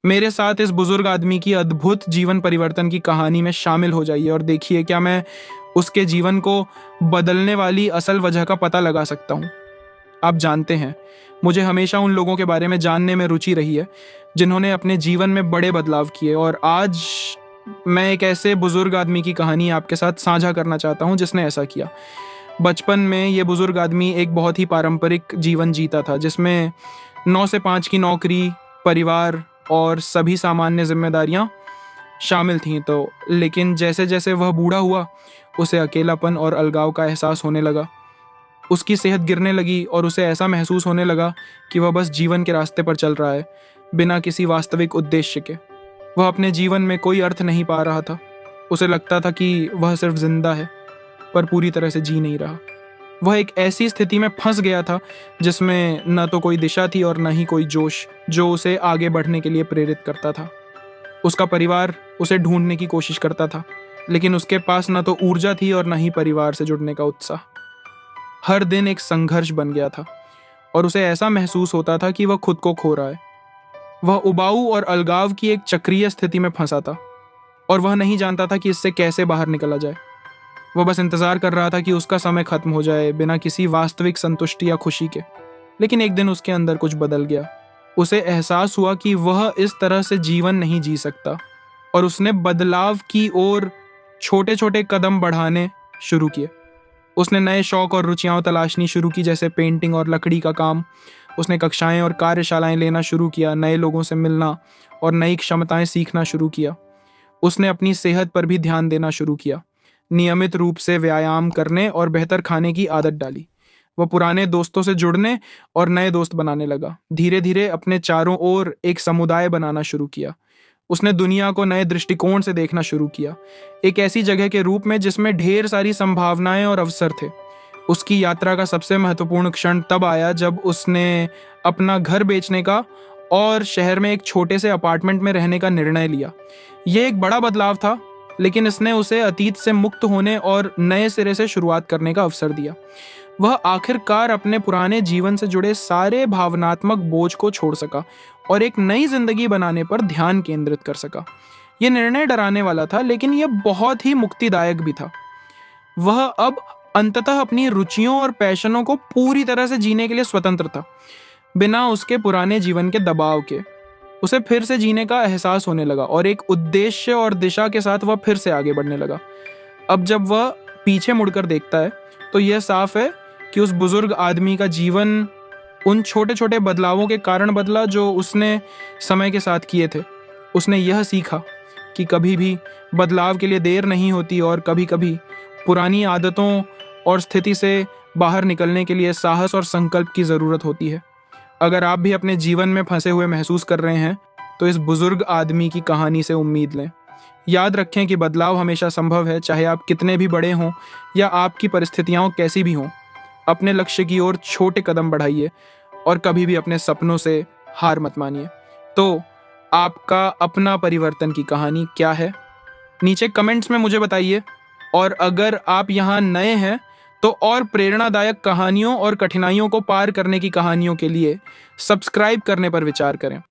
मेरे साथ इस बुजुर्ग आदमी की अद्भुत जीवन परिवर्तन की कहानी में शामिल हो जाइए और देखिए क्या मैं उसके जीवन को बदलने वाली असल वजह का पता लगा सकता हूँ। आप जानते हैं, मुझे हमेशा उन लोगों के बारे में जानने में रुचि रही है जिन्होंने अपने जीवन में बड़े बदलाव किए, और आज मैं एक ऐसे बुजुर्ग आदमी की कहानी आपके साथ साझा करना चाहता हूँ जिसने ऐसा किया। बचपन में ये बुजुर्ग आदमी एक बहुत ही पारंपरिक जीवन जीता था, जिसमें 9 से 5 की नौकरी, परिवार और सभी सामान्य जिम्मेदारियां शामिल थीं। तो लेकिन जैसे जैसे वह बूढ़ा हुआ, उसे अकेलापन और अलगाव का एहसास होने लगा। उसकी सेहत गिरने लगी और उसे ऐसा महसूस होने लगा कि वह बस जीवन के रास्ते पर चल रहा है, बिना किसी वास्तविक उद्देश्य के। वह अपने जीवन में कोई अर्थ नहीं पा रहा था। उसे लगता था कि वह सिर्फ जिंदा है, पर पूरी तरह से जी नहीं रहा। वह एक ऐसी स्थिति में फंस गया था जिसमें न तो कोई दिशा थी और न ही कोई जोश जो उसे आगे बढ़ने के लिए प्रेरित करता था। उसका परिवार उसे ढूंढने की कोशिश करता था, लेकिन उसके पास न तो ऊर्जा थी और न ही परिवार से जुड़ने का उत्साह। हर दिन एक संघर्ष बन गया था और उसे ऐसा महसूस होता था कि वह खुद को खो रहा है। वह उबाऊ और अलगाव की एक चक्रीय स्थिति में फंसा था और वह नहीं जानता था कि इससे कैसे बाहर निकला जाए। वह बस इंतजार कर रहा था कि उसका समय खत्म हो जाए, बिना किसी वास्तविक संतुष्टि या खुशी के। लेकिन एक दिन उसके अंदर कुछ बदल गया। उसे एहसास हुआ कि वह इस तरह से जीवन नहीं जी सकता, और उसने बदलाव की ओर छोटे छोटे कदम बढ़ाने शुरू किए। उसने नए शौक और रुचियां तलाशनी शुरू की, जैसे पेंटिंग और लकड़ी का काम। उसने कक्षाएं और कार्यशालाएं लेना शुरू किया, नए लोगों से मिलना और नई क्षमताएं सीखना शुरू किया। उसने अपनी सेहत पर भी ध्यान देना शुरू किया, नियमित रूप से व्यायाम करने और बेहतर खाने की आदत डाली। वह पुराने दोस्तों से जुड़ने और नए दोस्त बनाने लगा। धीरे धीरे अपने चारों ओर एक समुदाय बनाना शुरू किया। उसने दुनिया को नए दृष्टिकोण से देखना शुरू किया, एक ऐसी जगह के रूप में जिसमें ढेर सारी संभावनाएं और अवसर थे। उसकी यात्रा का सबसे महत्वपूर्ण क्षण तब आया जब उसने अपना घर बेचने का और शहर में एक छोटे से अपार्टमेंट में रहने का निर्णय लिया। यह एक बड़ा बदलाव था, लेकिन इसने उसे अतीत से मुक्त होने और नए सिरे से शुरुआत करने का अवसर दिया। वह आखिरकार अपने पुराने जीवन से जुड़े सारे भावनात्मक बोझ को छोड़ सका और एक नई जिंदगी बनाने पर ध्यान केंद्रित कर सका। यह निर्णय डराने वाला था, लेकिन यह बहुत ही मुक्तिदायक भी था। वह अब अंततः अपनी रुचियों और पैशनों को पूरी तरह से जीने के लिए स्वतंत्र था, बिना उसके पुराने जीवन के दबाव के। उसे फिर से जीने का एहसास होने लगा और एक उद्देश्य और दिशा के साथ वह फिर से आगे बढ़ने लगा। अब जब वह पीछे मुड़कर देखता है, तो यह साफ है कि उस बुजुर्ग आदमी का जीवन उन छोटे छोटे बदलावों के कारण बदला जो उसने समय के साथ किए थे। उसने यह सीखा कि कभी भी बदलाव के लिए देर नहीं होती, और कभी कभी पुरानी आदतों और स्थिति से बाहर निकलने के लिए साहस और संकल्प की ज़रूरत होती है। अगर आप भी अपने जीवन में फंसे हुए महसूस कर रहे हैं, तो इस बुजुर्ग आदमी की कहानी से उम्मीद लें। याद रखें कि बदलाव हमेशा संभव है, चाहे आप कितने भी बड़े हों या आपकी परिस्थितियां कैसी भी हों। अपने लक्ष्य की ओर छोटे कदम बढ़ाइए और कभी भी अपने सपनों से हार मत मानिए। तो आपका अपना परिवर्तन की कहानी क्या है? नीचे कमेंट्स में मुझे बताइए। और अगर आप यहाँ नए हैं, तो और प्रेरणादायक कहानियों और कठिनाइयों को पार करने की कहानियों के लिए सब्सक्राइब करने पर विचार करें।